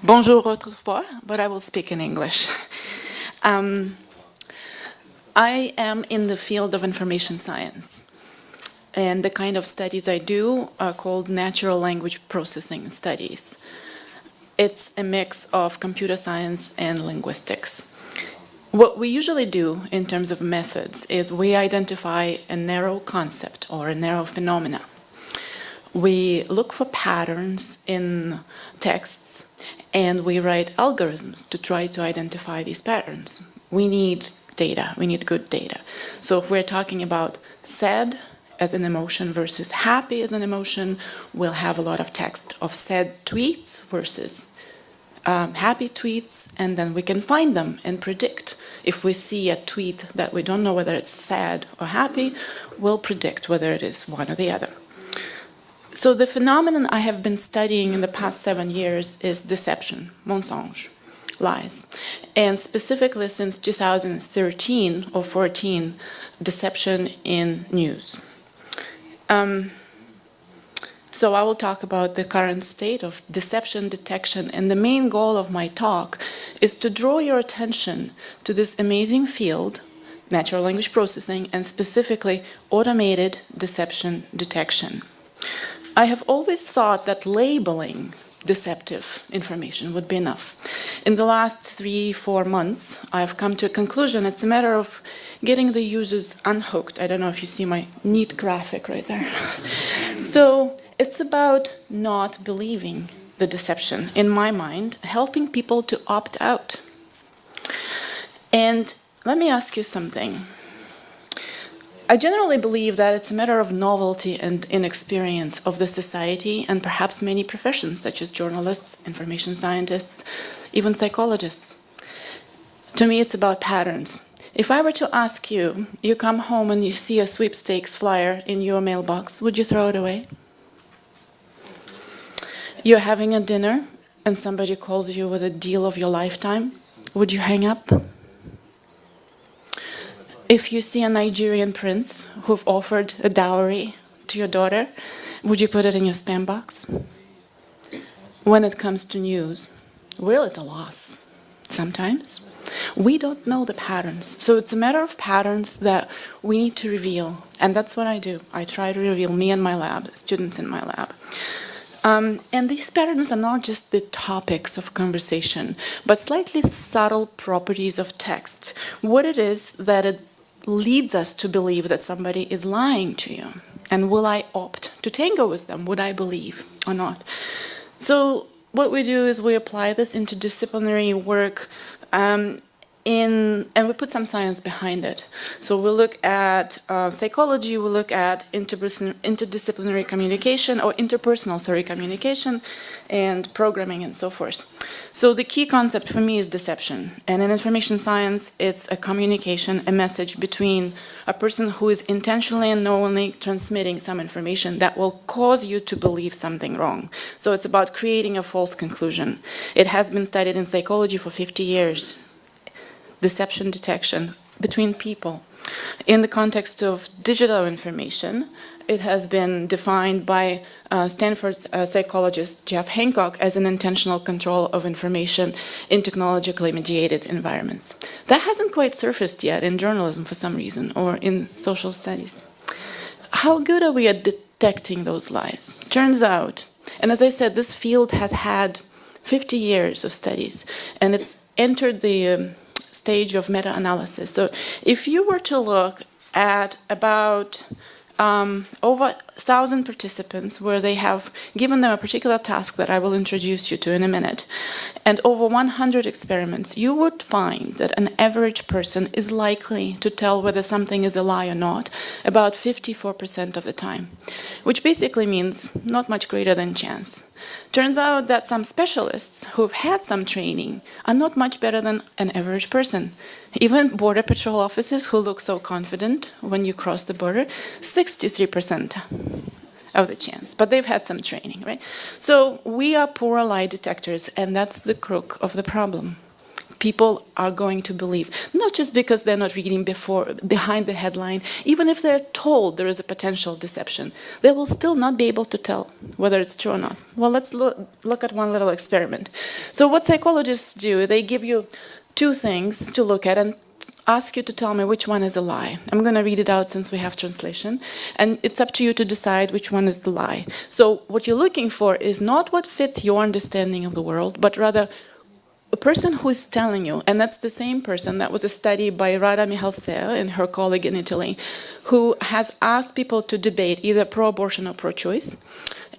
Bonjour autrefois, but I will speak in English. I am in the field of information science, and the kind of studies I do are called natural language processing studies. It's a mix of computer science and linguistics. What we usually do in terms of methods is we identify a narrow concept or a narrow phenomena. We look for patterns in texts, and we write algorithms to try to identify these patterns. We need data, we need good data. So if we're talking about sad as an emotion versus happy as an emotion, we'll have a lot of text of sad tweets versus happy tweets, and then we can find them and predict. If we see a tweet that we don't know whether it's sad or happy, we'll predict whether it is one or the other. So the phenomenon I have been studying in the past 7 years is deception, mensonge, lies. And specifically since 2013 or 14, deception in news. So I will talk about the current state of deception detection, and the main goal of my talk is to draw your attention to this amazing field, natural language processing, and specifically automated deception detection. I have always thought that labeling deceptive information would be enough. In the last 3-4 months, I've come to a conclusion. It's a matter of getting the users unhooked. I don't know if you see my neat graphic right there. So it's about not believing the deception, in my mind, helping people to opt out. And let me ask you something. I generally believe that it's a matter of novelty and inexperience of the society and perhaps many professions, such as journalists, information scientists, even psychologists. To me, it's about patterns. If I were to ask you, you come home and you see a sweepstakes flyer in your mailbox, would you throw it away? You're having a dinner and somebody calls you with a deal of your lifetime, would you hang up? If you see a Nigerian prince who've offered a dowry to your daughter, would you put it in your spam box? When it comes to news, we're at a loss sometimes. We don't know the patterns. So it's a matter of patterns that we need to reveal. And that's what I do. I try to reveal, me and my lab, students in my lab. And these patterns are not just the topics of conversation, but slightly subtle properties of text. What it is that it leads us to believe that somebody is lying to you. And will I opt to tango with them? Would I believe or not? So what we do is we apply this into disciplinary work and we put some science behind it. So we look at psychology, we look at interdisciplinary communication, or interpersonal, communication, and programming, and so forth. So the key concept for me is deception. And in information science, it's a communication, a message between a person who is intentionally and knowingly transmitting some information that will cause you to believe something wrong. So it's about creating a false conclusion. It has been studied in psychology for 50 years. Deception detection between people. In the context of digital information, it has been defined by Stanford psychologist Jeff Hancock as an intentional control of information in technologically mediated environments. That hasn't quite surfaced yet in journalism for some reason, or in social studies. How good are we at detecting those lies? Turns out, and as I said, this field has had 50 years of studies, and it's entered the stage of meta-analysis. So if you were to look at about over 1,000 participants where they have given them a particular task that I will introduce you to in a minute, and over 100 experiments, you would find that an average person is likely to tell whether something is a lie or not about 54% of the time, which basically means not much greater than chance. Turns out that some specialists who've had some training are not much better than an average person. Even Border Patrol officers who look so confident when you cross the border, 63% of the chance, but they've had some training, right? So we are poor lie detectors, and that's the crook of the problem. people are going to believe. Not just because they're not reading behind the headline. Even if they're told there is a potential deception, they will still not be able to tell whether it's true or not. Well, let's look at one little experiment. So what psychologists do, they give you two things to look at and ask you to tell me which one is a lie. I'm going to read it out since we have translation. And it's up to you to decide which one is the lie. So what you're looking for is not what fits your understanding of the world, but rather a person who is telling you, and that's the same person. That was a study by Rada Mihalcea and her colleague in Italy, who has asked people to debate either pro-abortion or pro-choice,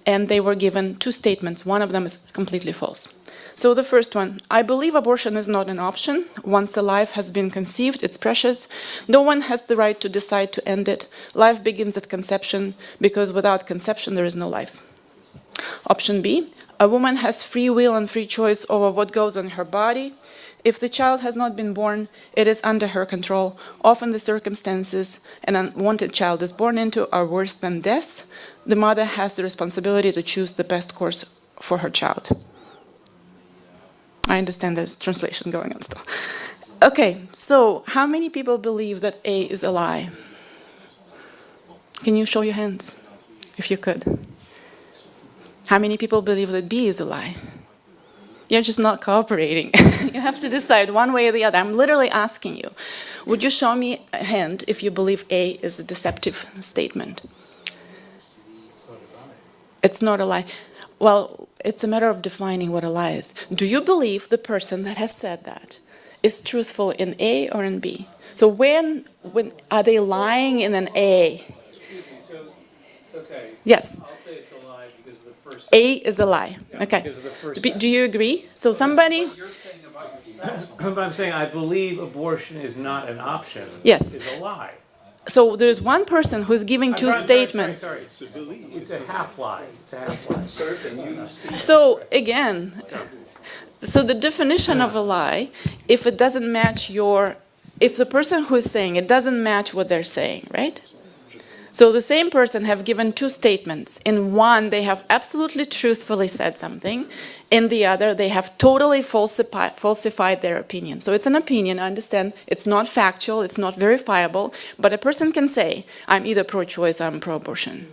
and they were given two statements. One of them is completely false. So the first one, I believe abortion is not an option. Once a life has been conceived, it's precious. No one has the right to decide to end it. Life begins at conception, because without conception there is no life. Option B, a woman has free will and free choice over what goes on her body. If the child has not been born, it is under her control. Often the circumstances an unwanted child is born into are worse than death. The mother has the responsibility to choose the best course for her child. I understand there's translation going on still. Okay, so how many people believe that A is a lie? Can you show your hands, if you could? How many people believe that B is a lie? You're just not cooperating. You have to decide one way or the other. I'm literally asking you. Would you show me a hand if you believe A is a deceptive statement? It's not a lie. Well, it's a matter of defining what a lie is. Do you believe the person that has said that is truthful in A or in B? So when are they lying in an A? Excuse me, so, okay. Yes. I'll say it's a lie because of the first. A is a lie. Yeah, Okay. because of the first Do you agree? So somebody... What you're saying about yourself. But I'm saying I believe abortion is not an option. Yes. Is a lie. So there's one person who's giving two statements. Sorry. It's a half lie. It's a half lie. Sir, can you speak? So again, so the definition of a lie, if it doesn't match if the person who is saying it doesn't match what they're saying, right? So the same person have given two statements. In one, they have absolutely truthfully said something. In the other, they have totally falsified their opinion. So it's an opinion, I understand. It's not factual, it's not verifiable, but a person can say, I'm either pro-choice or I'm pro-abortion.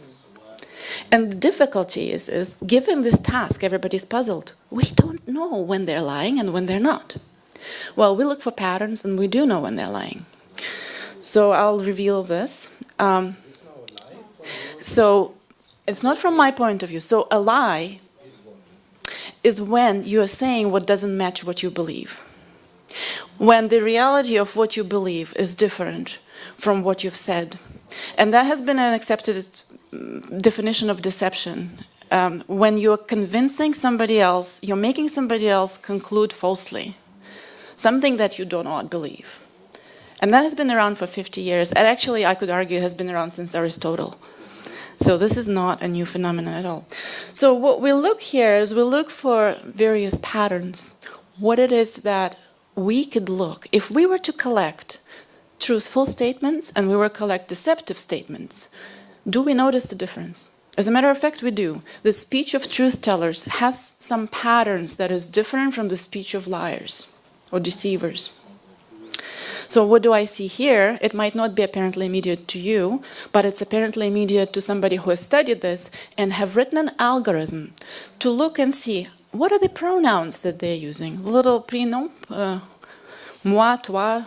And the difficulty is given this task, everybody's puzzled. We don't know when they're lying and when they're not. Well, we look for patterns, and we do know when they're lying. So I'll reveal this. So it's not from my point of view. So a lie is when you are saying what doesn't match what you believe. When the reality of what you believe is different from what you've said. And that has been an accepted definition of deception. When you're convincing somebody else, you're making somebody else conclude falsely something that you do not believe. And that has been around for 50 years. And actually, I could argue it has been around since Aristotle. So this is not a new phenomenon at all. So what we look here is we look for various patterns. What it is that we could look. If we were to collect truthful statements and we were to collect deceptive statements, do we notice the difference? As a matter of fact, we do. The speech of truth tellers has some patterns that is different from the speech of liars or deceivers. So what do I see here? It might not be apparently immediate to you, but it's apparently immediate to somebody who has studied this and have written an algorithm to look and see what are the pronouns that they're using. Little prénom, moi, toi,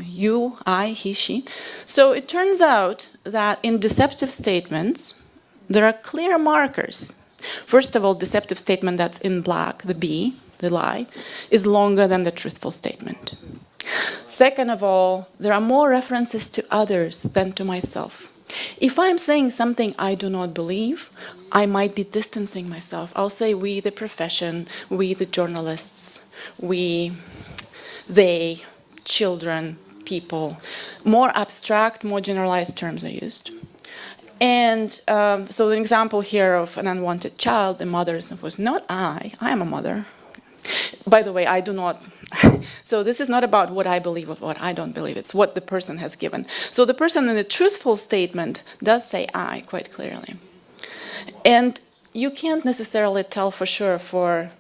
you, I, he, she. So it turns out that in deceptive statements, there are clear markers. First of all, deceptive statement that's in black, the B, the lie, is longer than the truthful statement. Second of all, there are more references to others than to myself. If I'm saying something I do not believe, I might be distancing myself. I'll say we, the profession, we, the journalists, we, they, children, people. More abstract, more generalized terms are used. And so an example here of an unwanted child, the mother and so forth. Not I am a mother. By the way, I do not. So this is not about what I believe or what I don't believe. It's what the person has given. So the person in the truthful statement does say I quite clearly. And you can't necessarily tell for sure for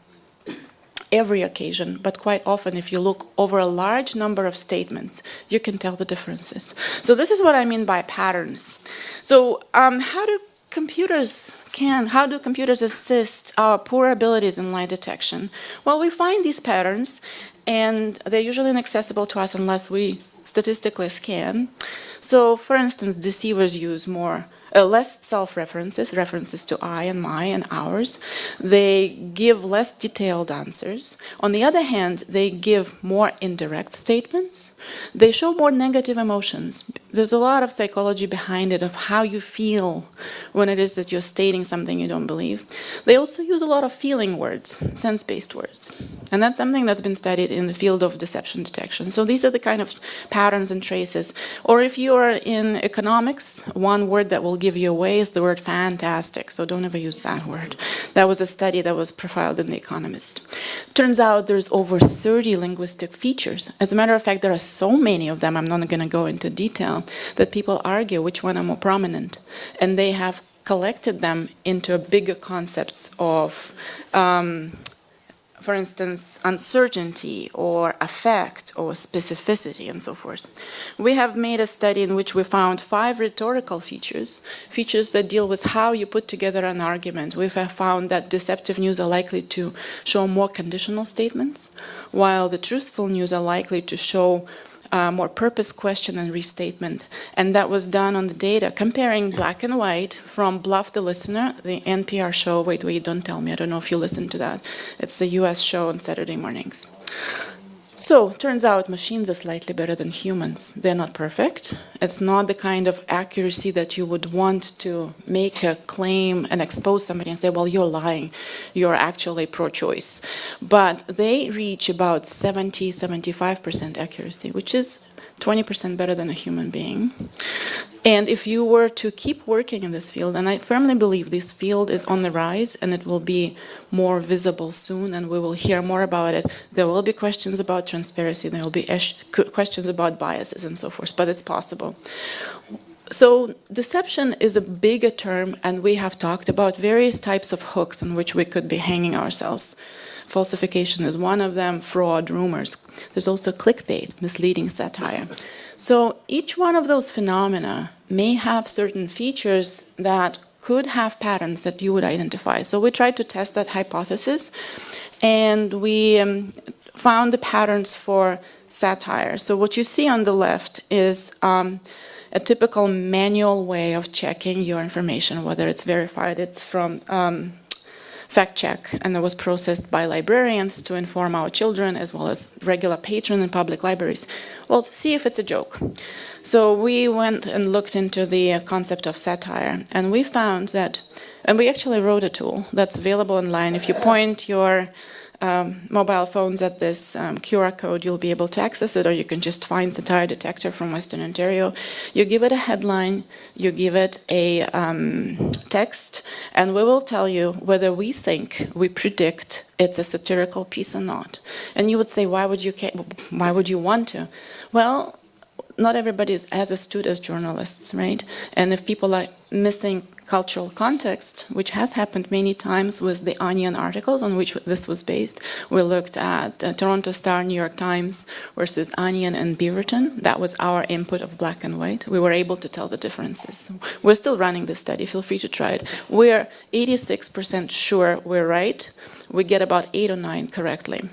every occasion, but quite often if you look over a large number of statements, you can tell the differences. So this is what I mean by patterns. So how do computers assist our poor abilities in lie detection? Well, we find these patterns, and they're usually inaccessible to us unless we statistically scan. So, for instance, deceivers use less self-references, references to I and my and ours. They give less detailed answers. On the other hand, they give more indirect statements. They show more negative emotions. There's a lot of psychology behind it of how you feel when it is that you're stating something you don't believe. They also use a lot of feeling words, sense-based words. And that's something that's been studied in the field of deception detection. So these are the kind of patterns and traces. Or if you are in economics, one word that will give you away is the word fantastic. So don't ever use that word. That was a study that was profiled in The Economist. Turns out there's over 30 linguistic features. As a matter of fact, there are so many of them, I'm not going to go into detail, that people argue which one are more prominent. And they have collected them into bigger concepts of for instance, uncertainty or affect or specificity and so forth. We have made a study in which we found 5 rhetorical features that deal with how you put together an argument. We have found that deceptive news are likely to show more conditional statements, while the truthful news are likely to show more purpose, question, and restatement. And that was done on the data, comparing black and white from Bluff the Listener, the NPR show. Wait, don't tell me. I don't know if you listen to that. It's the US show on Saturday mornings. So, turns out machines are slightly better than humans. They're not perfect. It's not the kind of accuracy that you would want to make a claim and expose somebody and say, well, you're lying. You're actually pro-choice. But they reach about 70-75% accuracy, which is 20% better than a human being. And if you were to keep working in this field, and I firmly believe this field is on the rise and it will be more visible soon and we will hear more about it, there will be questions about transparency, there will be questions about biases and so forth, but it's possible. So deception is a bigger term, and we have talked about various types of hooks on which we could be hanging ourselves. Falsification is one of them, fraud, rumors. There's also clickbait, misleading satire. So each one of those phenomena may have certain features that could have patterns that you would identify. So we tried to test that hypothesis, and we found the patterns for satire. So what you see on the left is a typical manual way of checking your information, whether it's verified. It's from fact check, and it was processed by librarians to inform our children as well as regular patrons in public libraries. Well, to see if it's a joke. So we went and looked into the concept of satire, and we found that, and we actually wrote a tool that's available online. If you point your mobile phones at this QR code, you'll be able to access it, or you can just find satire detector from Western Ontario. You give it a headline, you give it a text, and we will tell you whether we predict it's a satirical piece or not. And you would say, why would you want to? Well, not everybody is as astute as journalists, right? And if people are missing cultural context, which has happened many times with the Onion articles on which this was based. We looked at Toronto Star, New York Times versus Onion and Beaverton. That was our input of black and white. We were able to tell the differences. We're still running this study. Feel free to try it. We're 86% sure we're right. We get about 8 or 9 correctly.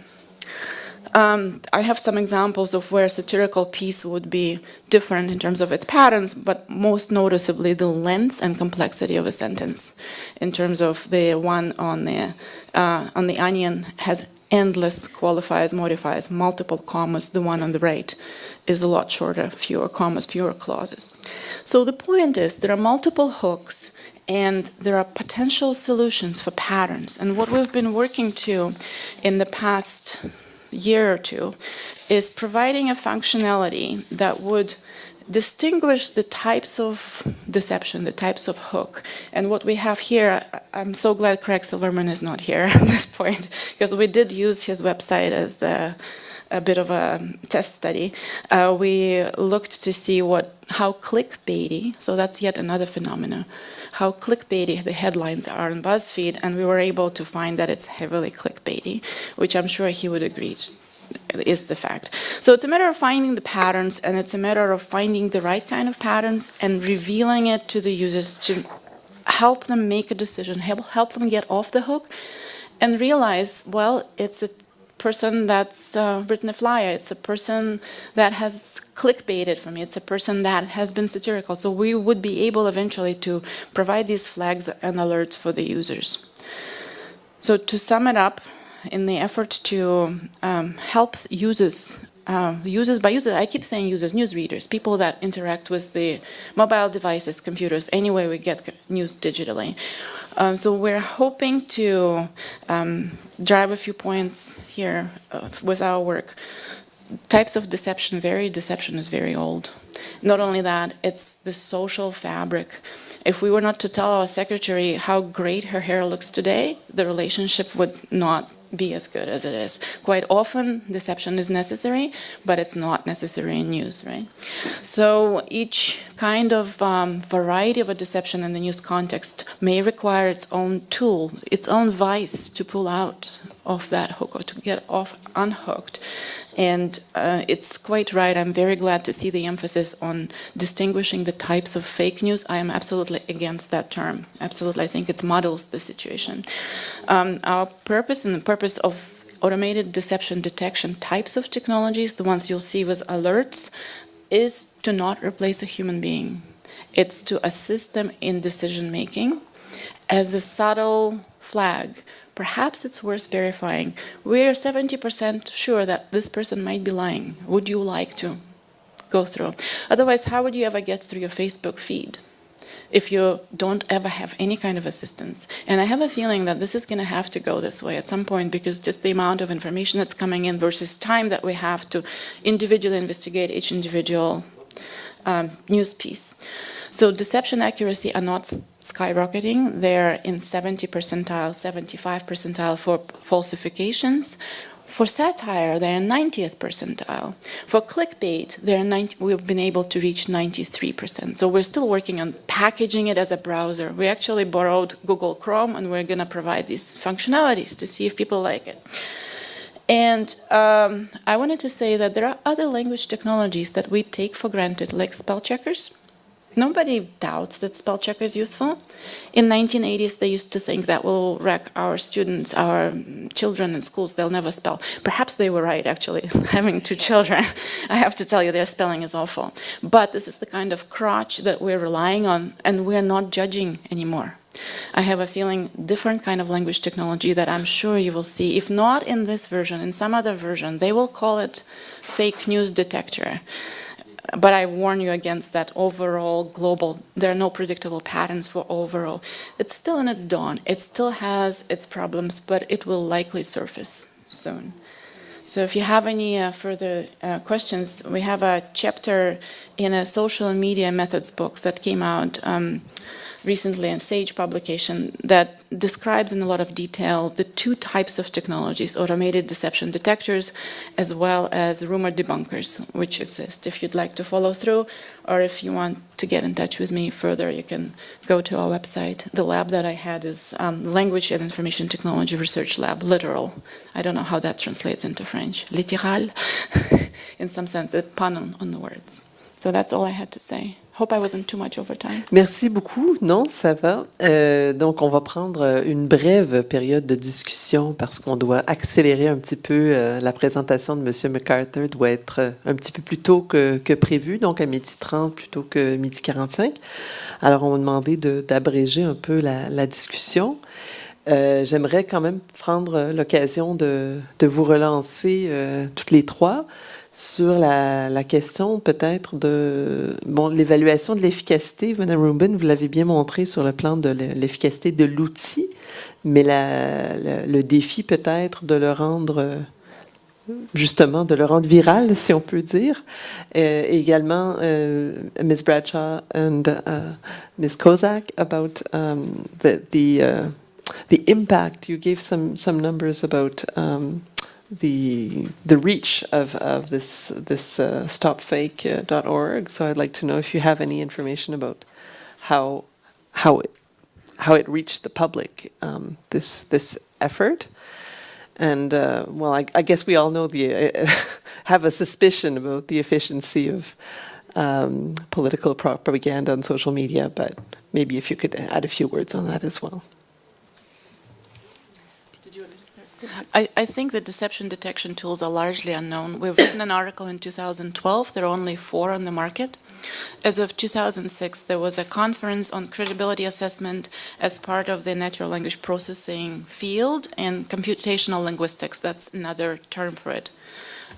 I have some examples of where a satirical piece would be different in terms of its patterns, but most noticeably the length and complexity of a sentence. In terms of the one on the Onion has endless qualifiers, modifiers, multiple commas. The one on the right is a lot shorter, fewer commas, fewer clauses. So the point is there are multiple hooks, and there are potential solutions for patterns. And what we've been working to in the past year or two is providing a functionality that would distinguish the types of deception, the types of hook. And what we have here, I'm so glad Craig Silverman is not here at this point, because we did use his website as a bit of a test study. We looked to see how clickbaity, so that's yet another phenomenon, how clickbaity the headlines are on BuzzFeed, and we were able to find that it's heavily clickbaity, which I'm sure he would agree is the fact. So it's a matter of finding the patterns, and it's a matter of finding the right kind of patterns and revealing it to the users to help them make a decision, help them get off the hook and realize, well, it's a person that's written a flyer, it's a person that has clickbaited for me, it's a person that has been satirical. So we would be able eventually to provide these flags and alerts for the users. So to sum it up, in the effort to help users, by users, I keep saying users, newsreaders, people that interact with the mobile devices, computers, any way we get news digitally. So we're hoping to drive a few points here with our work. Types of deception, deception is very old. Not only that, it's the social fabric. If we were not to tell our secretary how great her hair looks today, the relationship would not be as good as it is. Quite often, deception is necessary, but it's not necessary in news, right? So each kind of variety of a deception in the news context may require its own tool, its own vice to pull out of that hook or to get off unhooked. And it's quite right. I'm very glad to see the emphasis on distinguishing the types of fake news. I am absolutely against that term. Absolutely, I think it models the situation. Our purpose and the purpose of automated deception detection types of technologies, the ones you'll see with alerts, is to not replace a human being. It's to assist them in decision making as a subtle flag. Perhaps it's worth verifying. We're 70% sure that this person might be lying. Would you like to go through? Otherwise, how would you ever get through your Facebook feed if you don't ever have any kind of assistance? And I have a feeling that this is going to have to go this way at some point, because just the amount of information that's coming in versus time that we have to individually investigate each individual news piece. So deception accuracy are not skyrocketing. They're in 70 percentile, 75 percentile for falsifications. For satire, they're in 90th percentile. For clickbait, we've been able to reach 93%. So we're still working on packaging it as a browser. We actually borrowed Google Chrome, and we're going to provide these functionalities to see if people like it. And I wanted to say that there are other language technologies that we take for granted, like spell checkers. Nobody doubts that spell checker is useful. In 1980s, they used to think that will wreck our students, our children in schools. They'll never spell. Perhaps they were right, actually, having two children. I have to tell you, their spelling is awful. But this is the kind of crutch that we're relying on, and we're not judging anymore. I have a feeling different kind of language technology that I'm sure you will see. If not in this version, in some other version, they will call it fake news detector. But I warn you against that overall global, there are no predictable patterns for overall. It's still in its dawn. It still has its problems, but it will likely surface soon. So if you have any further questions, we have a chapter in a social media methods book that came out recently in Sage publication that describes in a lot of detail the two types of technologies, automated deception detectors as well as rumor debunkers, which exist. If you'd like to follow through, or if you want to get in touch with me further, you can go to our website. The lab that I had is Language and Information Technology Research Lab, literal. I don't know how that translates into French. Littéral, in some sense, a pun on the words. So that's all I had to say. Hope I wasn't too much over time. Merci beaucoup. Non, ça va. Donc, on va prendre une brève période de discussion parce qu'on doit accélérer un petit peu. La présentation de M. MacArthur doit être un petit peu plus tôt que prévu, donc à 12h30 plutôt que 12h45. Alors, on va demander d'abréger un peu la discussion. J'aimerais quand même prendre l'occasion de vous relancer toutes les trois sur la question peut-être de l'évaluation de l'efficacité. Madame Rubin, vous l'avez bien montré sur le plan de l'efficacité de l'outil, mais le défi peut-être de le rendre justement de le rendre viral, si on peut dire. Également, Ms. Bradshaw and Ms. Kozak about the impact. You gave some numbers about the reach of this stopfake.org. So I'd like to know if you have any information about how how it reached the public, this effort. And well, I guess we all know have a suspicion about the efficiency of political propaganda on social media, but maybe if you could add a few words on that as well. I think the deception detection tools are largely unknown. We've written an article in 2012. There are only 4 on the market. As of 2006, there was a conference on credibility assessment as part of the natural language processing field and computational linguistics. That's another term for it.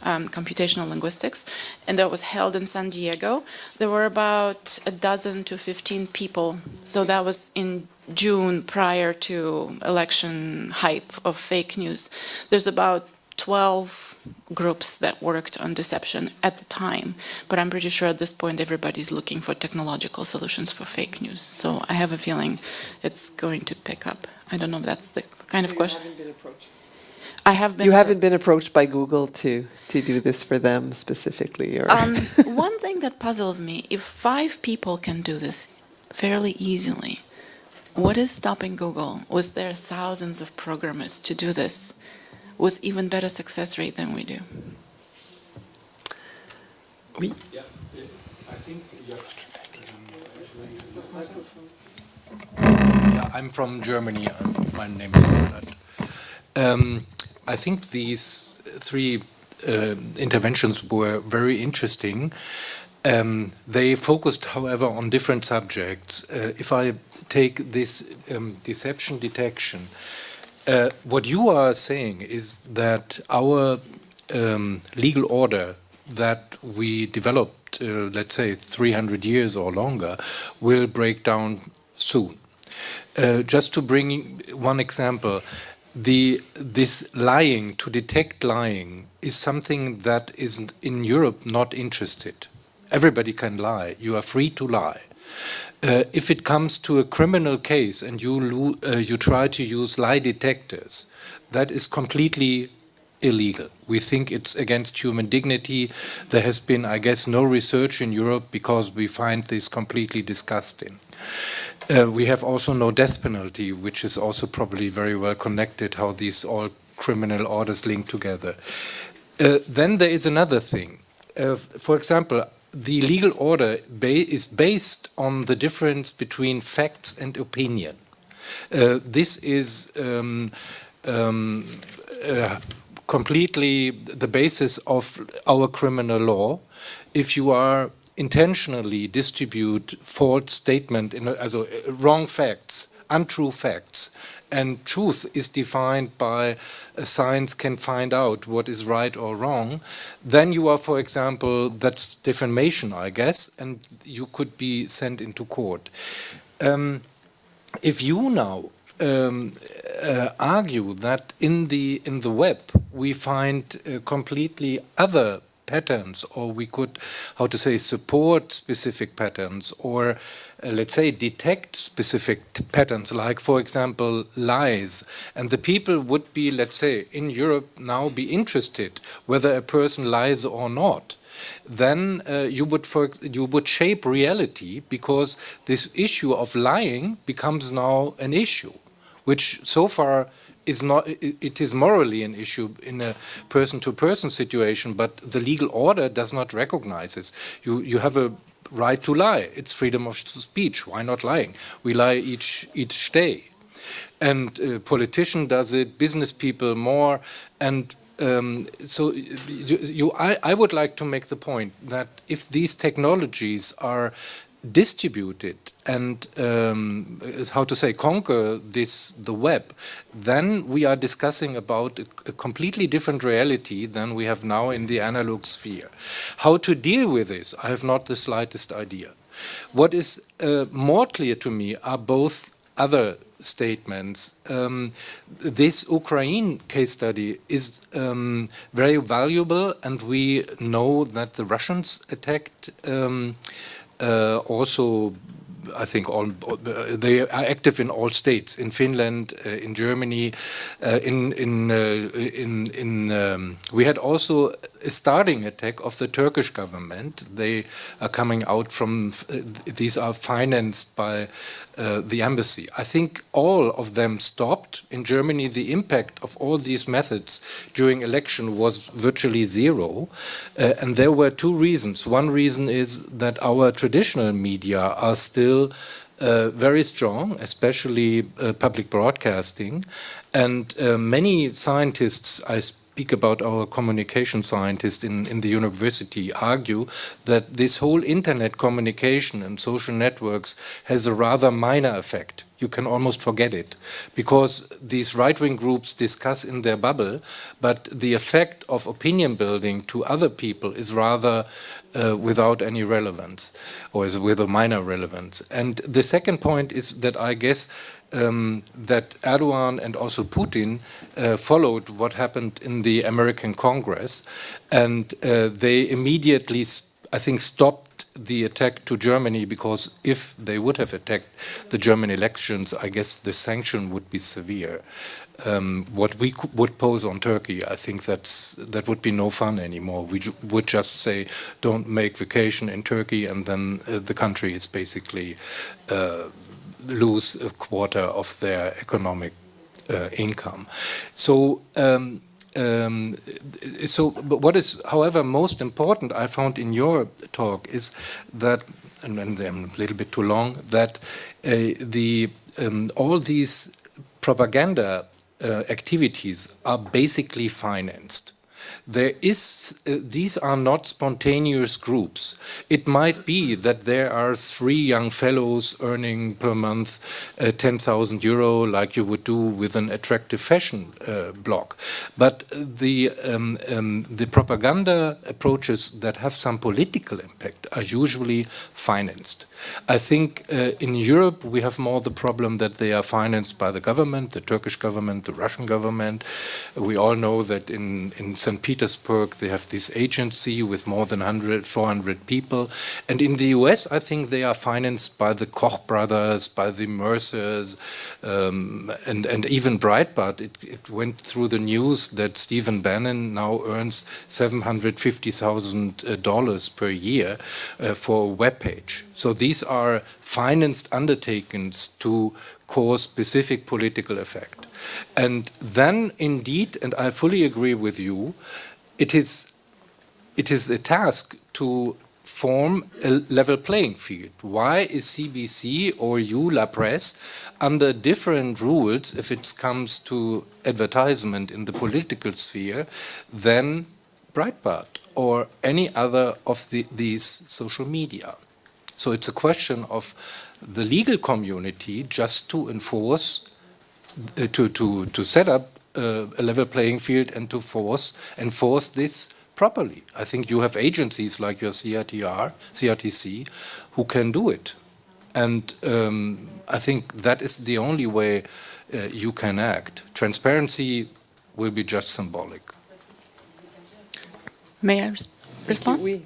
Computational linguistics, and that was held in San Diego. There were about a dozen to 15 people, so that was in June prior to election hype of fake news. There's about 12 groups that worked on deception at the time, but I'm pretty sure at this point everybody's looking for technological solutions for fake news. So I have a feeling it's going to pick up. I don't know if that's the kind of question. I have been. You haven't been approached by Google to do this for them specifically, or one thing that puzzles me: if 5 people can do this fairly easily, what is stopping Google? Was there thousands of programmers to do this with even better success rate than we do? Oui. Yeah, I think. Yeah, I'm from Germany. My name is Bernhard. I think these 3 interventions were very interesting. They focused, however, on different subjects. If I take this deception detection, what you are saying is that our legal order that we developed, let's say 300 years or longer, will break down soon. Just to bring one example, this lying, to detect lying, is something that is in Europe not interested. Everybody can lie. You are free to lie. If it comes to a criminal case and you try to use lie detectors, that is completely illegal. We think it's against human dignity. There has been, I guess, no research in Europe because we find this completely disgusting. We have also no death penalty, which is also probably very well connected, how these all criminal orders link together. Then there is another thing. For example, the legal order is based on the difference between facts and opinion. This is completely the basis of our criminal law. If you are intentionally distribute false statement, wrong facts, untrue facts, and truth is defined by science can find out what is right or wrong, then you are, for example, that's defamation, I guess, and you could be sent into court. If you now argue that in the web we find completely other patterns, or we could, support specific patterns, or let's say detect specific patterns, like for example lies, and the people would be, let's say, in Europe now be interested whether a person lies or not, then you would shape reality, because this issue of lying becomes now an issue, which so far is not. It is morally an issue in a person-to-person situation, but the legal order does not recognize this. You have a right to lie. It's freedom of speech. Why not lying? We lie each day, and politician does it, business people more, and so I would like to make the point that if these technologies are distributed and conquer the web, then we are discussing about a completely different reality than we have now in the analog sphere. How to deal with this, I have not the slightest idea. What is more clear to me are both other statements. This Ukraine case study is very valuable, and we know that the Russians attacked also I think they are active in all states, in Finland, in Germany, we had also a starting attack of the Turkish government. They are coming out from, these are financed by the embassy. I think all of them stopped. In Germany, the impact of all these methods during election was virtually zero. And there were two reasons. One reason is that our traditional media are still very strong, especially public broadcasting. And many scientists, I speak about our communication scientists in the university, argue that this whole internet communication and social networks has a rather minor effect. You can almost forget it, because these right-wing groups discuss in their bubble, but the effect of opinion building to other people is rather without any relevance, or is with a minor relevance. And the second point is that I guess that Erdogan and also Putin followed what happened in the American Congress, and they immediately, I think, stopped the attack to Germany, because if they would have attacked the German elections, I guess the sanction would be severe. What we would pose on Turkey, I think that would be no fun anymore. We would just say, don't make vacation in Turkey, and then the country is basically lose a quarter of their economic income. So, but what is, however, most important, I found in your talk, is that, and I'm a little bit too long, that all these propaganda activities are basically financed. There is, these are not spontaneous groups. It might be that there are 3 young fellows earning per month 10,000 euro, like you would do with an attractive fashion blog. But the propaganda approaches that have some political impact are usually financed. I think in Europe we have more the problem that they are financed by the government, the Turkish government, the Russian government. We all know that in St. Petersburg they have this agency with more than 400 people. And in the US I think they are financed by the Koch brothers, by the Mercers, and even Breitbart. It went through the news that Stephen Bannon now earns $750,000 per year for a web page. So these are financed undertakings to cause specific political effect. And then indeed, and I fully agree with you, it is a task to form a level playing field. Why is CBC or you, La Presse, under different rules if it comes to advertisement in the political sphere than Breitbart or any other of these social media? So it's a question of the legal community just to enforce, to set up a level playing field and to enforce this properly. I think you have agencies like your CRTC, who can do it. And I think that is the only way you can act. Transparency will be just symbolic. May I respond? Oui.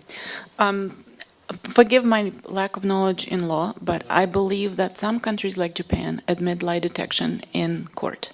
Forgive my lack of knowledge in law, but I believe that some countries like Japan admit lie detection in court.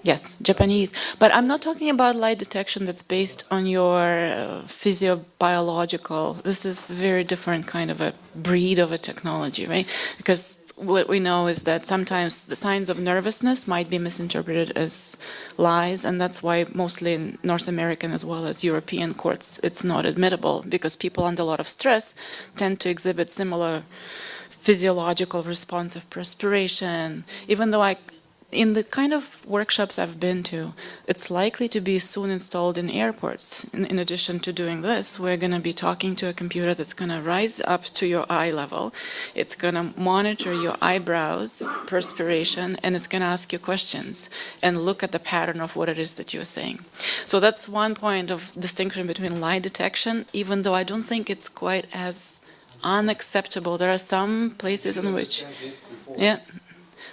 Yes, Japanese. But I'm not talking about lie detection that's based on your physiobiological. This is a very different kind of a breed of a technology, right? Because what we know is that sometimes the signs of nervousness might be misinterpreted as lies, and that's why mostly in North American as well as European courts it's not admissible, because people under a lot of stress tend to exhibit similar physiological response of perspiration. Even though in the kind of workshops I've been to, it's likely to be soon installed in airports. In addition to doing this, we're going to be talking to a computer that's going to rise up to your eye level. It's going to monitor your eyebrows, perspiration, and it's going to ask you questions and look at the pattern of what it is that you're saying. So that's one point of distinction between lie detection, even though I don't think it's quite as unacceptable. There are some places in which, yeah.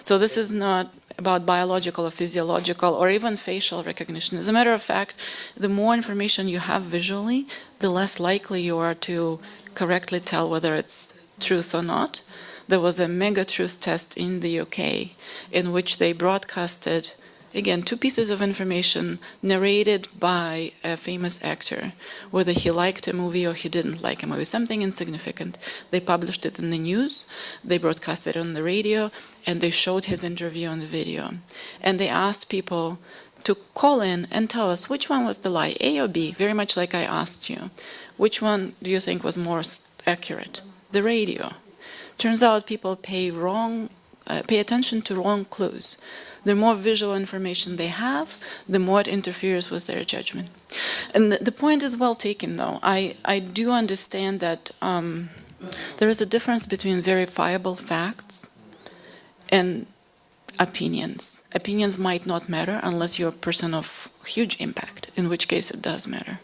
So this is not about biological or physiological or even facial recognition. As a matter of fact, the more information you have visually, the less likely you are to correctly tell whether it's truth or not. There was a mega truth test in the UK in which they broadcasted, again, 2 pieces of information narrated by a famous actor, whether he liked a movie or he didn't like a movie, something insignificant. They published it in the news, they broadcasted it on the radio, and they showed his interview on the video. And they asked people to call in and tell us which one was the lie, A or B, very much like I asked you. Which one do you think was more accurate? The radio. Turns out people pay attention to wrong clues. The more visual information they have, the more it interferes with their judgment. And the point is well taken, though. I do understand that there is a difference between verifiable facts and opinions. Opinions might not matter unless you're a person of huge impact, in which case it does matter.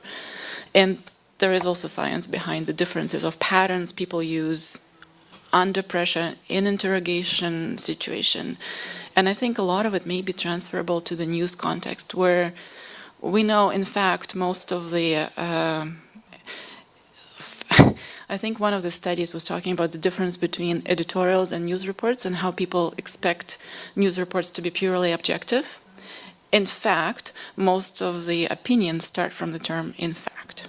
And there is also science behind the differences of patterns people use under pressure in interrogation situation. And I think a lot of it may be transferable to the news context, where we know, in fact, most of the I think one of the studies was talking about the difference between editorials and news reports and how people expect news reports to be purely objective. In fact, most of the opinions start from the term "in fact."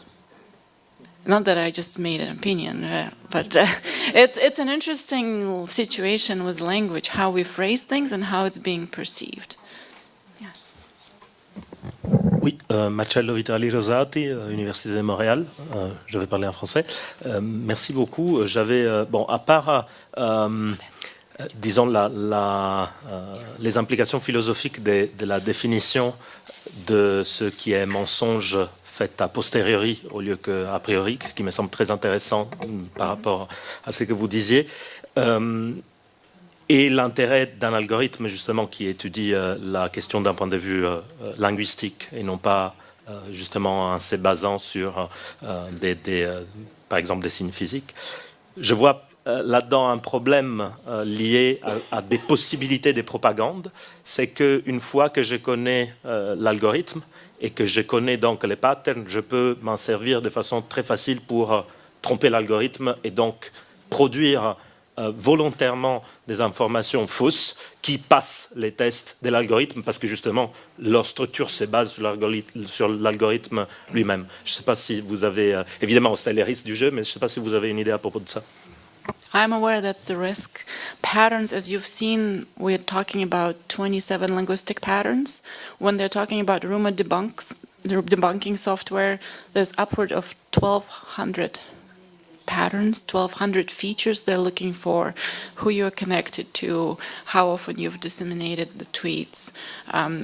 Not that I just made an opinion, but it's an interesting situation with language, how we phrase things and how it's being perceived. Yeah. Oui, Marcello Vitali Rosati, Université de Montréal. Je vais parler en français. Merci beaucoup. J'avais, bon, à part, disons, les implications philosophiques de la définition de ce qui est mensonge fait a posteriori au lieu qu'a priori, ce qui me semble très intéressant par rapport à ce que vous disiez. Et l'intérêt d'un algorithme, justement, qui étudie la question d'un point de vue linguistique et non pas, justement, en se basant sur, par exemple, des signes physiques. Je vois là-dedans un problème lié à des possibilités de propagande. C'est qu'une fois que je connais l'algorithme, et que je connais donc les patterns, je peux m'en servir de façon très facile pour tromper l'algorithme et donc produire volontairement des informations fausses qui passent les tests de l'algorithme parce que justement leur structure se base sur l'algorithme lui-même. Je ne sais pas si vous avez, évidemment c'est les risques du jeu, mais je ne sais pas si vous avez une idée à propos de ça. I'm aware that's the risk. Patterns, as you've seen, we're talking about 27 linguistic patterns. When they're talking about rumor debunking software, there's upward of 1,200 patterns, 1,200 features they're looking for, who you're connected to, how often you've disseminated the tweets,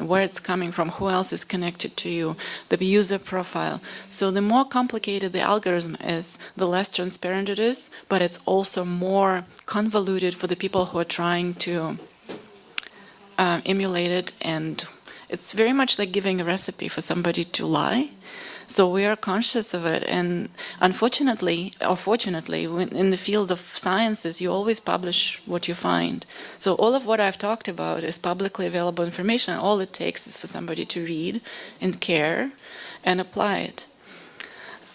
where it's coming from, who else is connected to you, the user profile. So the more complicated the algorithm is, the less transparent it is, but it's also more convoluted for the people who are trying to emulate it, and it's very much like giving a recipe for somebody to lie. So we are conscious of it, and unfortunately, or fortunately, in the field of sciences, you always publish what you find. So all of what I've talked about is publicly available information. All it takes is for somebody to read and care and apply it.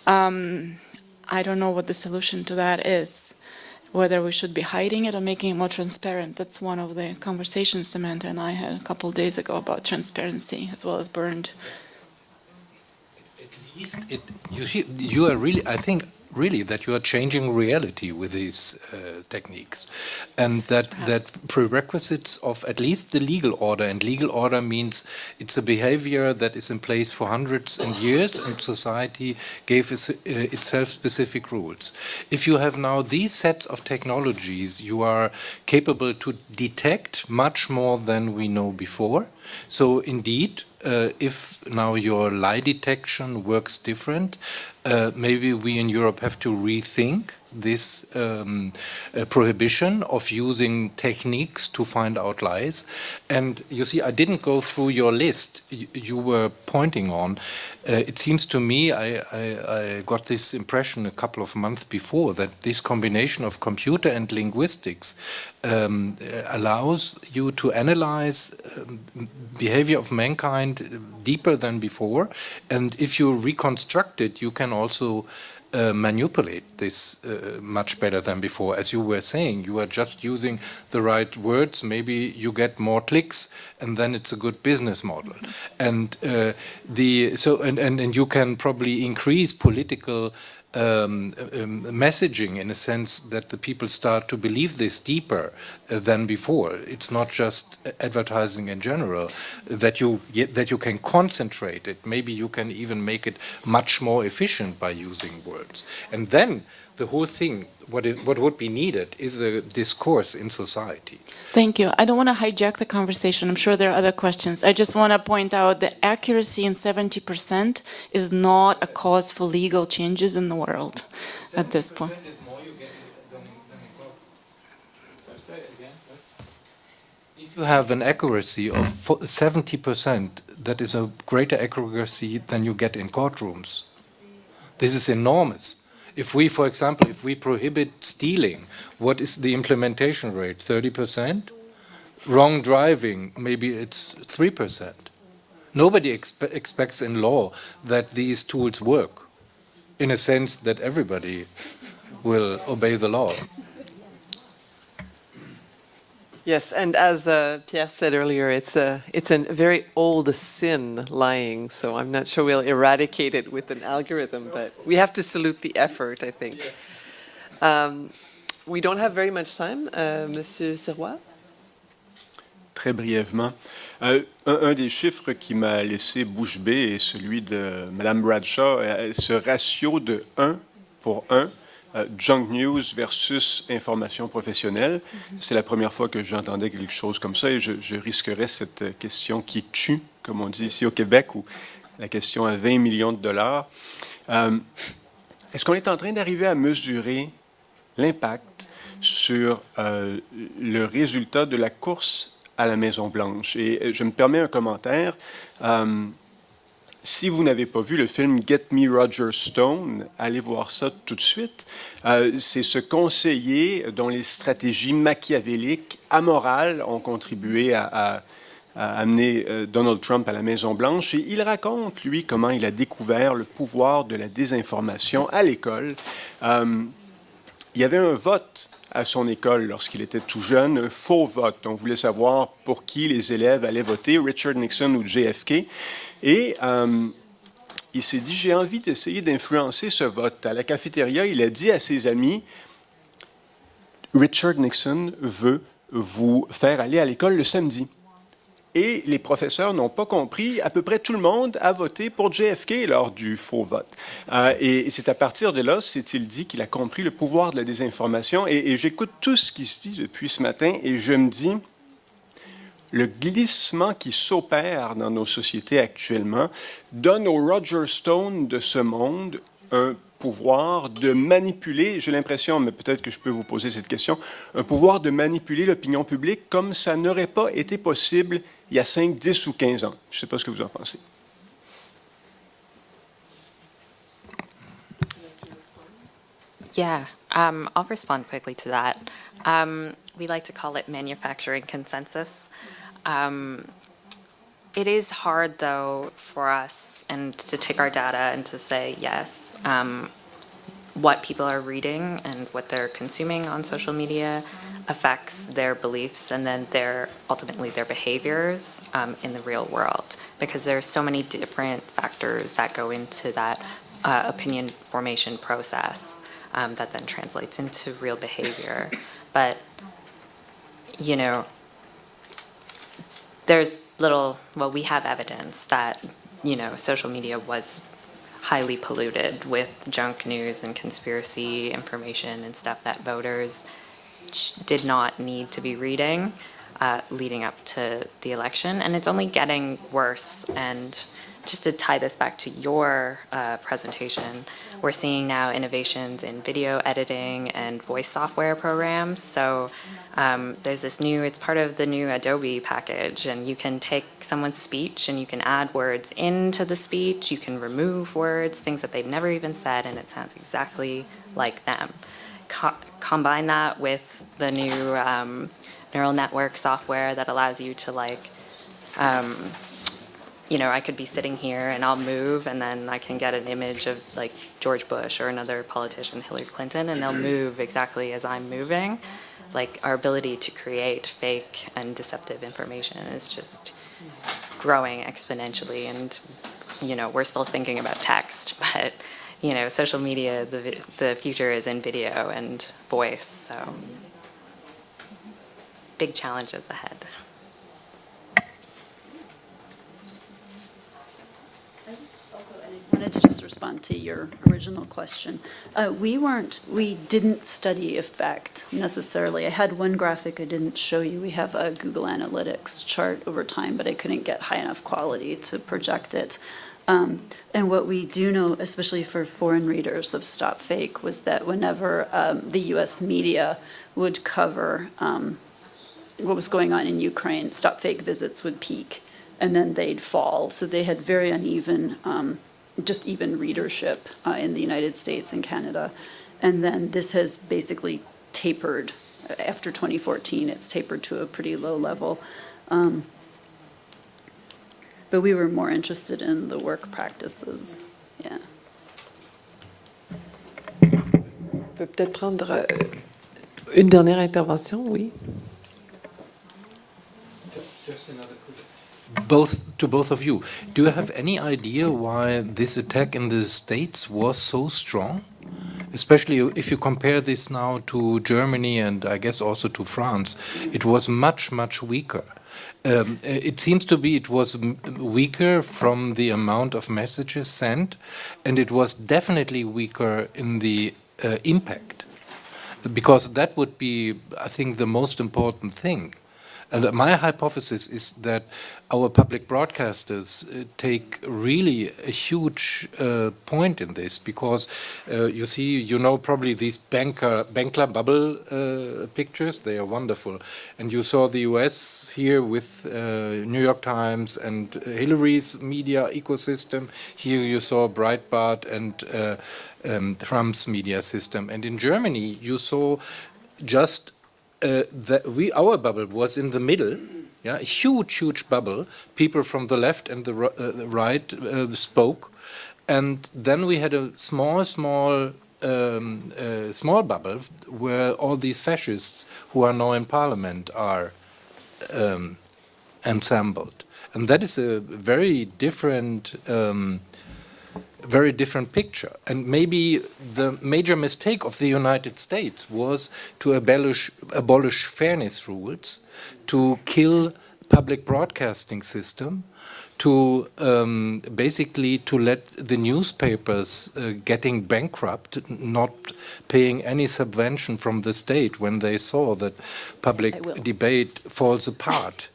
I don't know what the solution to that is, whether we should be hiding it or making it more transparent. That's one of the conversations Samantha and I had a couple of days ago about transparency as well as burned. You are really, I think, really that you are changing reality with these techniques, and that prerequisites of at least the legal order, and legal order means it's a behavior that is in place for hundreds and years, and society gave itself specific rules. If you have now these sets of technologies, you are capable to detect much more than we know before. So indeed, if now your lie detection works different, maybe we in Europe have to rethink this prohibition of using techniques to find out lies. And you see, I didn't go through your list you were pointing on. It seems to me, I got this impression a couple of months before, that this combination of computer and linguistics allows you to analyze behavior of mankind deeper than before. And if you reconstruct it, you can also manipulate this much better than before. As you were saying, you are just using the right words. Maybe you get more clicks, and then it's a good business model. And and you can probably increase political messaging in a sense that the people start to believe this deeper than before. It's not just advertising in general that you can concentrate it. Maybe you can even make it much more efficient by using words. And then the whole thing, what would be needed is a discourse in society. Thank you. I don't want to hijack the conversation. I'm sure there are other questions. I just want to point out that accuracy in 70% is not a cause for legal changes in the world at this point. If you have an accuracy of 70%, that is a greater accuracy than you get in courtrooms. This is enormous. If we, for example, if we prohibit stealing, what is the implementation rate? 30%? Wrong driving, maybe it's 3%. Nobody expects in law that these tools work, in a sense that everybody will obey the law. Yes, and as Pierre said earlier, it's a very old sin, lying, so I'm not sure we'll eradicate it with an algorithm, but we have to salute the effort, I think. We don't have very much time. Monsieur Sirois? Très brièvement. Un des chiffres qui m'a laissé bouche bée est celui de Mme Bradshaw, ce ratio de 1 pour 1. Junk news versus information professionnelle. C'est la première fois que j'entendais quelque chose comme ça et je risquerais cette question qui tue, comme on dit ici au Québec, ou la question à 20 millions de dollars. Est-ce qu'on est en train d'arriver à mesurer l'impact sur le résultat de la course à la Maison-Blanche? Et je me permets un commentaire. Si vous n'avez pas vu le film Get Me Roger Stone, allez voir ça tout de suite. C'est ce conseiller dont les stratégies machiavéliques, amorales, ont contribué à amener Donald Trump à la Maison-Blanche. Et il raconte, lui, comment il a découvert le pouvoir de la désinformation à l'école. Il y avait un vote à son école lorsqu'il était tout jeune, un faux vote. On voulait savoir pour qui les élèves allaient voter, Richard Nixon ou JFK. Et il s'est dit, j'ai envie d'essayer d'influencer ce vote. À la cafétéria, il a dit à ses amis, Richard Nixon veut vous faire aller à l'école le samedi. Et les professeurs n'ont pas compris. À peu près tout le monde a voté pour JFK lors du faux vote. Et c'est à partir de là, s'est-il dit, qu'il a compris le pouvoir de la désinformation. Et j'écoute tout ce qui se dit depuis ce matin et je me dis, le glissement qui s'opère dans nos sociétés actuellement donne au Roger Stone de ce monde un pouvoir de manipuler, j'ai l'impression, mais peut-être que je peux vous poser cette question, un pouvoir de manipuler l'opinion publique comme ça n'aurait pas été possible il y a 5, 10 ou 15 ans. Je ne sais pas ce que vous en pensez. Yeah, I'll respond quickly to that. We like to call it manufacturing consensus. It is hard, though, for us and to take our data and to say, yes, what people are reading and what they're consuming on social media affects their beliefs and then ultimately their behaviors in the real world, because there's so many different factors that go into that opinion formation process that then translates into real behavior. But, you know, we have evidence that, you know, social media was highly polluted with junk news and conspiracy information and stuff that voters did not need to be reading leading up to the election. And it's only getting worse. And just to tie this back to your presentation, we're seeing now innovations in video editing and voice software programs. So there's this it's part of the new Adobe package, and you can take someone's speech and you can add words into the speech, you can remove words, things that they've never even said, and it sounds exactly like them. Combine that with the new neural network software that allows you to I could be sitting here and I'll move and then I can get an image of like George Bush or another politician, Hillary Clinton, and they'll move exactly as I'm moving. Like our ability to create fake and deceptive information is just growing exponentially, and we're still thinking about text, but social media, the future is in video and voice, so big challenges ahead. I wanted to just respond to your original question. We didn't study effect necessarily. I had one graphic I didn't show you. We have a Google Analytics chart over time, but I couldn't get high enough quality to project it. And what we do know, especially for foreign readers of Stop Fake, was that whenever the US media would cover what was going on in Ukraine, Stop Fake visits would peak and then they'd fall. So they had very uneven, just even readership in the United States and Canada. And then this has basically tapered. After 2014, it's tapered to a pretty low level. But we were more interested in the work practices. Yeah. On peut peut-être prendre une dernière intervention, oui. Just another to both of you. Do you have any idea why this attack in the States was so strong? Especially if you compare this now to Germany and I guess also to France, it was much, much weaker. It seems to be it was weaker from the amount of messages sent, and it was definitely weaker in the impact, because that would be, I think, the most important thing. And my hypothesis is that our public broadcasters take really a huge point in this, because you see, probably these Bankler bubble pictures, they are wonderful. And you saw the US here with New York Times and Hillary's media ecosystem. Here you saw Breitbart and Trump's media system. And in Germany, you saw just our bubble was in the middle, a huge bubble. People from the left and the right spoke, and then we had a small bubble where all these fascists who are now in parliament are ensembled, and that is a very different picture. And maybe the major mistake of the United States was to abolish fairness rules, to kill public broadcasting system, to basically to let the newspapers getting bankrupt, not paying any subvention from the state when they saw that public debate falls apart.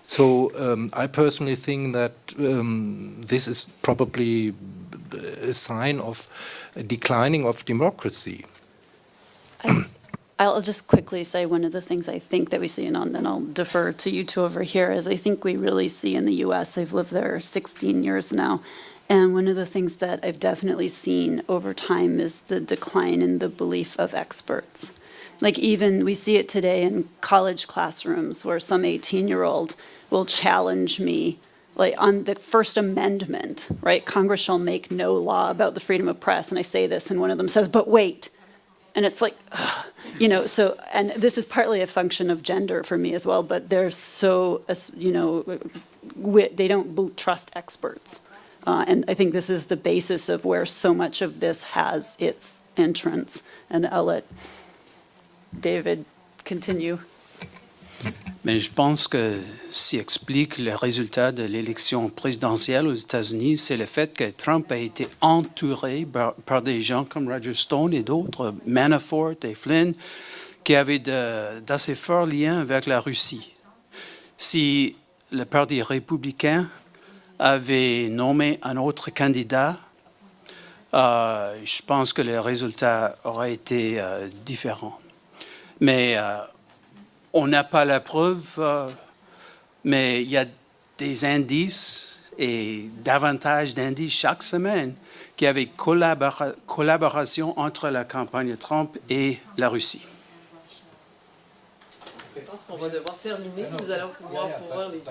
So I personally think that this is probably a sign of a declining of democracy. I'll just quickly say one of the things I think that we see, and then I'll defer to you two over here, is I think we really see in the U.S., I've lived there 16 years now, and one of the things that I've definitely seen over time is the decline in the belief of experts. Like even we see it today in college classrooms where some 18-year-old will challenge me like on the First Amendment, right? Congress shall make no law about the freedom of press. And I say this, and one of them says, but wait. And it's like, ugh, so, and this is partly a function of gender for me as well, but they're so, they don't trust experts. And I think this is the basis of where so much of this has its entrance. And I'll let David continue. Mais je pense que ce qui explique le résultat de l'élection présidentielle aux États-Unis, c'est le fait que Trump a été entouré par des gens comme Roger Stone et d'autres, Manafort et Flynn, qui avaient d'assez forts liens avec la Russie. Si le Parti républicain avait nommé un autre candidat, je pense que le résultat aurait été différent. Mais on n'a pas la preuve, mais il y a des indices et davantage d'indices chaque semaine qu'il y avait collaboration entre la campagne de Trump et la Russie. Je pense on va devoir terminer. Nous allons pouvoir les...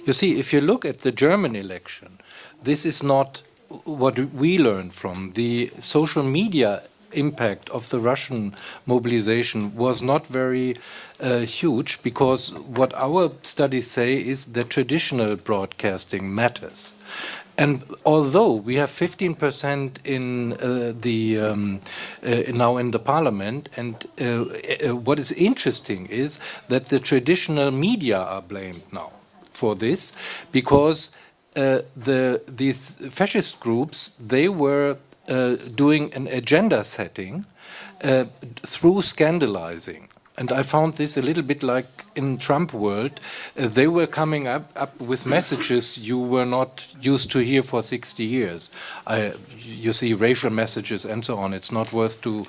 You see, if you look at the German election, this is not what we learned from. The social media impact of the Russian mobilization was not very huge, because what our studies say is that traditional broadcasting matters. And although we have 15% in now in the parliament, and what is interesting is that the traditional media are blamed now for this, because these fascist groups, they were doing an agenda setting through scandalizing. And I found this a little bit like in Trump world. They were coming up with messages you were not used to hear for 60 years. You see racial messages and so on. It's not worth to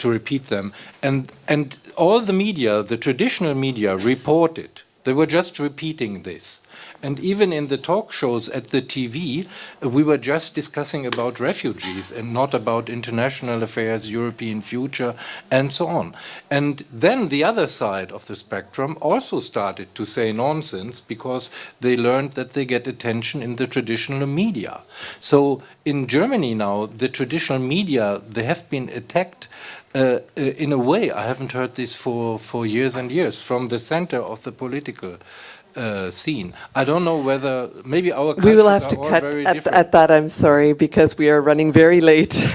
repeat them. And all the media, the traditional media, reported. They were just repeating this. And even in the talk shows at the TV, we were just discussing about refugees and not about international affairs, European future, and so on. And then the other side of the spectrum also started to say nonsense, because they learned that they get attention in the traditional media. So in Germany now, the traditional media, they have been attacked in a way. I haven't heard this for years and years from the center of the political scene. I don't know whether maybe our cultures We will have to are all cut very at different. that, I'm sorry, because we are running very late.